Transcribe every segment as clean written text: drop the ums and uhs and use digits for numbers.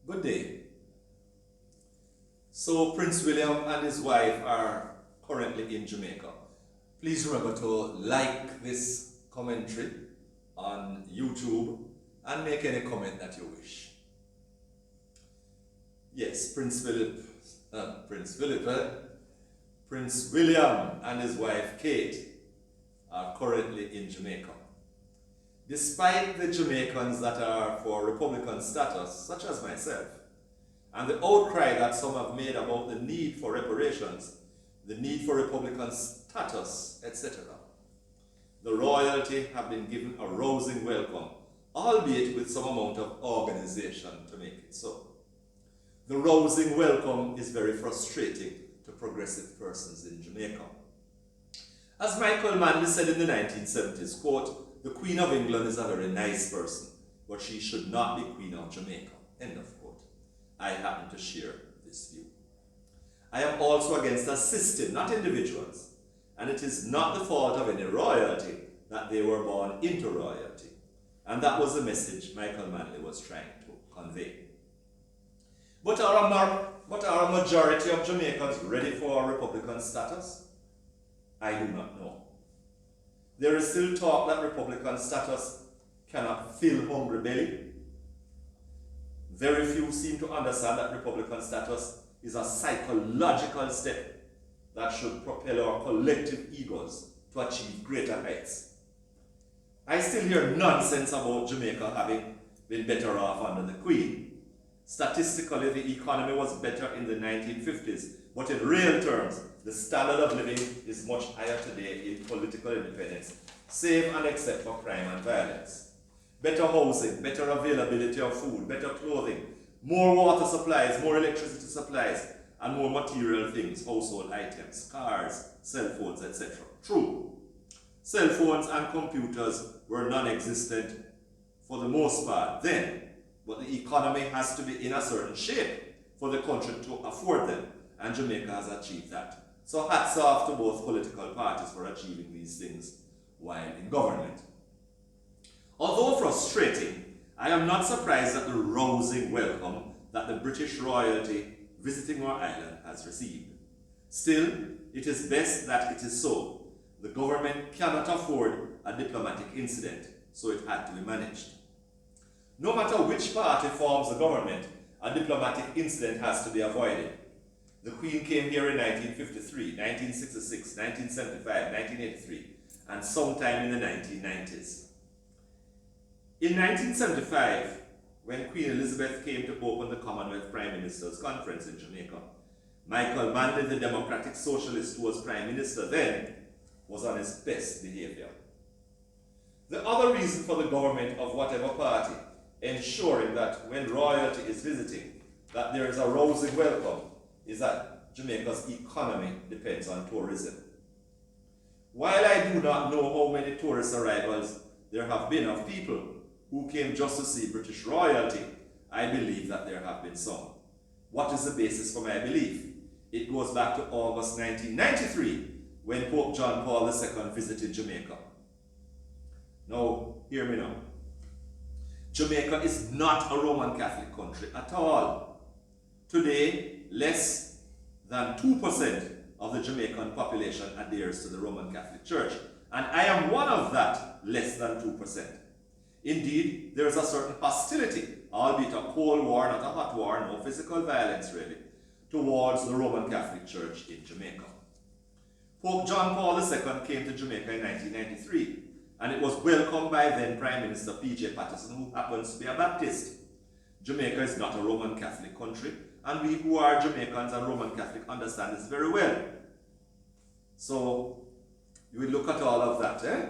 Good day. So Prince William and his wife are currently in Jamaica. Please remember to like this commentary on YouTube and make any comment that you wish. Yes, Prince William and his wife Kate are currently in Jamaica. Despite the Jamaicans that are for Republican status, such as myself, and the outcry that some have made about the need for reparations, the need for Republican status, etc., the royalty have been given a rousing welcome, albeit with some amount of organization to make it so. The rousing welcome is very frustrating to progressive persons in Jamaica. As Michael Manley said in the 1970s, quote, "The Queen of England is a very nice person, but she should not be Queen of Jamaica," end of quote. I happen to share this view. I am also against a system, not individuals, and it is not the fault of any royalty that they were born into royalty. And that was the message Michael Manley was trying to convey. But are a majority of Jamaicans ready for Republican status? I do not know. There is still talk that Republican status cannot fill hungry belly. Very few seem to understand that Republican status is a psychological step that should propel our collective egos to achieve greater heights. I still hear nonsense about Jamaica having been better off under the Queen. Statistically, the economy was better in the 1950s, but in real terms, the standard of living is much higher today in political independence, save and except for crime and violence. Better housing, better availability of food, better clothing, more water supplies, more electricity supplies, and more material things, household items, cars, cell phones, etc. True, cell phones and computers were non-existent for the most part then, but the economy has to be in a certain shape for the country to afford them, and Jamaica has achieved that. So hats off to both political parties for achieving these things while in government. Although frustrating, I am not surprised at the rousing welcome that the British royalty visiting our island has received. Still, it is best that it is so. The government cannot afford a diplomatic incident, so it had to be managed. No matter which party forms the government, a diplomatic incident has to be avoided. The Queen came here in 1953, 1966, 1975, 1983, and sometime in the 1990s. In 1975, when Queen Elizabeth came to open the Commonwealth Prime Ministers' Conference in Jamaica, Michael Manley, the Democratic Socialist who was Prime Minister then, was on his best behavior. The other reason for the government of whatever party ensuring that when royalty is visiting, that there is a rousing welcome, is that Jamaica's economy depends on tourism. While I do not know how many tourist arrivals there have been of people who came just to see British royalty, I believe that there have been some. What is the basis for my belief? It goes back to August 1993, when Pope John Paul II visited Jamaica. Now, hear me now. Jamaica is not a Roman Catholic country at all. Today, less than 2% of the Jamaican population adheres to the Roman Catholic Church, and I am one of that less than 2%. Indeed, there is a certain hostility, albeit a cold war, not a hot war, no physical violence really, towards the Roman Catholic Church in Jamaica. Pope John Paul II came to Jamaica in 1993, and it was welcomed by then Prime Minister P.J. Patterson, who happens to be a Baptist. Jamaica is not a Roman Catholic country, and we who are Jamaicans and Roman Catholic understand this very well. So, you will look at all of that, eh?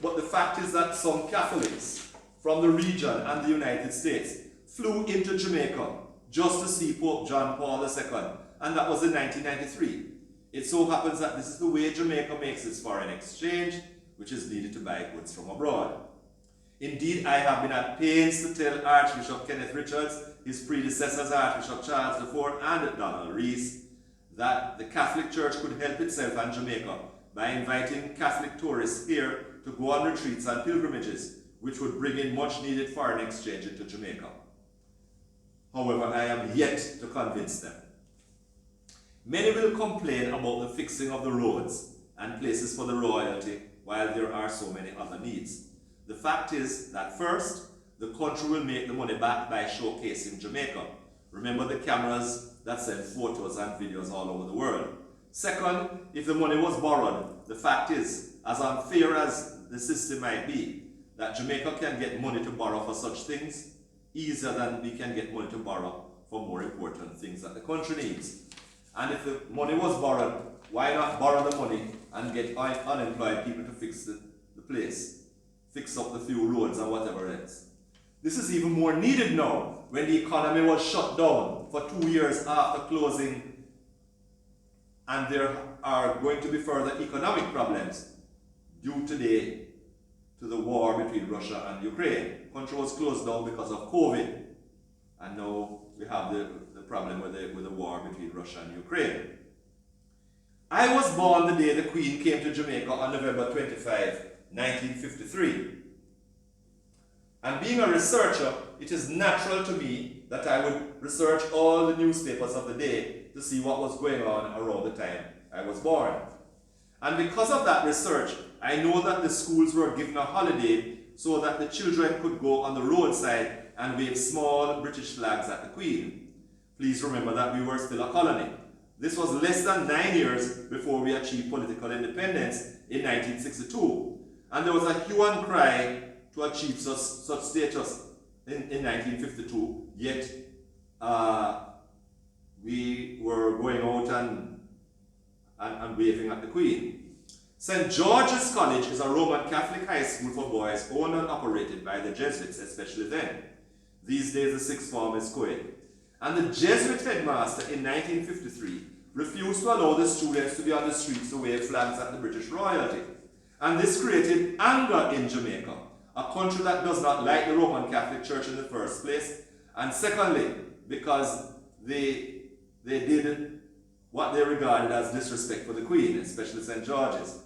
But the fact is that some Catholics from the region and the United States flew into Jamaica just to see Pope John Paul II, and that was in 1993. It so happens that this is the way Jamaica makes its foreign exchange, which is needed to buy goods from abroad. Indeed, I have been at pains to tell Archbishop Kenneth Richards, his predecessors Archbishop Charles IV and Donald Rees, that the Catholic Church could help itself and Jamaica by inviting Catholic tourists here to go on retreats and pilgrimages, which would bring in much needed foreign exchange into Jamaica. However, I am yet to convince them. Many will complain about the fixing of the roads and places for the royalty while there are so many other needs. The fact is that first, the country will make the money back by showcasing Jamaica. Remember the cameras that send photos and videos all over the world. Second, if the money was borrowed, the fact is, as unfair as the system might be, that Jamaica can get money to borrow for such things easier than we can get money to borrow for more important things that the country needs. And if the money was borrowed, why not borrow the money and get unemployed people to fix the place, fix up the few roads and whatever else. This is even more needed now when the economy was shut down for 2 years after closing, and there are going to be further economic problems due today to the war between Russia and Ukraine. The country was closed down because of COVID, and now we have the problem with the war between Russia and Ukraine. I was born the day the Queen came to Jamaica on November 25, 1953. And being a researcher, it is natural to me that I would research all the newspapers of the day to see what was going on around the time I was born. And because of that research, I know that the schools were given a holiday so that the children could go on the roadside and wave small British flags at the Queen. Please remember that we were still a colony. This was less than 9 years before we achieved political independence in 1962. And there was a hue and cry to achieve such status in 1952, yet we were going out and waving at the Queen. St. George's College is a Roman Catholic high school for boys owned and operated by the Jesuits, especially then. These days the sixth form is co-ed. And the Jesuit headmaster in 1953 refused to allow the students to be on the streets to wave flags at the British royalty. And this created anger in Jamaica, a country that does not like the Roman Catholic Church in the first place, and secondly, because they did what they regarded as disrespect for the Queen, especially St. George's.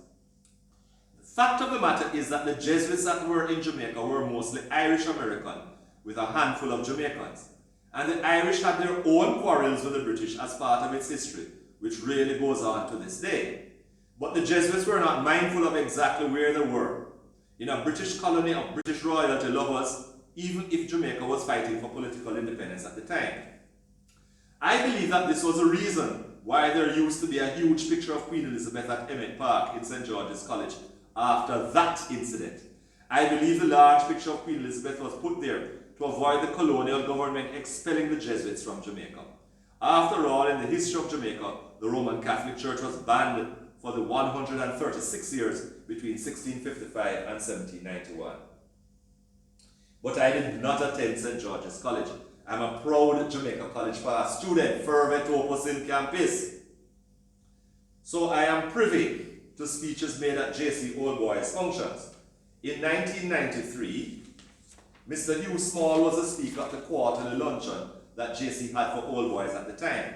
The fact of the matter is that the Jesuits that were in Jamaica were mostly Irish American, with a handful of Jamaicans. And the Irish had their own quarrels with the British as part of its history, which really goes on to this day. But the Jesuits were not mindful of exactly where they were, in a British colony of British royalty lovers, even if Jamaica was fighting for political independence at the time. I believe that this was a reason why there used to be a huge picture of Queen Elizabeth at Emmett Park in St. George's College after that incident. I believe the large picture of Queen Elizabeth was put there to avoid the colonial government expelling the Jesuits from Jamaica. After all, in the history of Jamaica, the Roman Catholic Church was banned for the 136 years between 1655 and 1791. But I did not attend St. George's College. I'm a proud Jamaica College past student, fervent opus in campus. So I am privy to speeches made at JC Old Boys functions. In 1993, Mr. Hugh Small was the speaker at the quarterly luncheon that JC had for old boys at the time.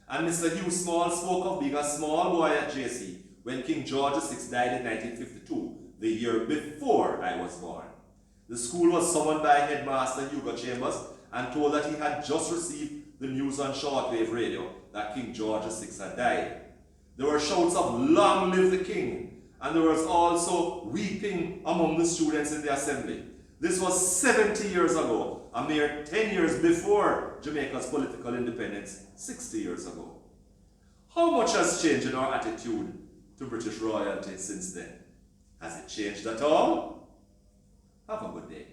And Mr. Hugh Small spoke of being a small boy at JC when King George VI died in 1952, the year before I was born. The school was summoned by Headmaster Hugo Chambers and told that he had just received the news on shortwave radio that King George VI had died. There were shouts of "Long live the King," and there was also weeping among the students in the assembly. This was 70 years ago, a mere 10 years before Jamaica's political independence, 60 years ago. How much has changed in our attitude to British royalty since then? Has it changed at all? Have a good day.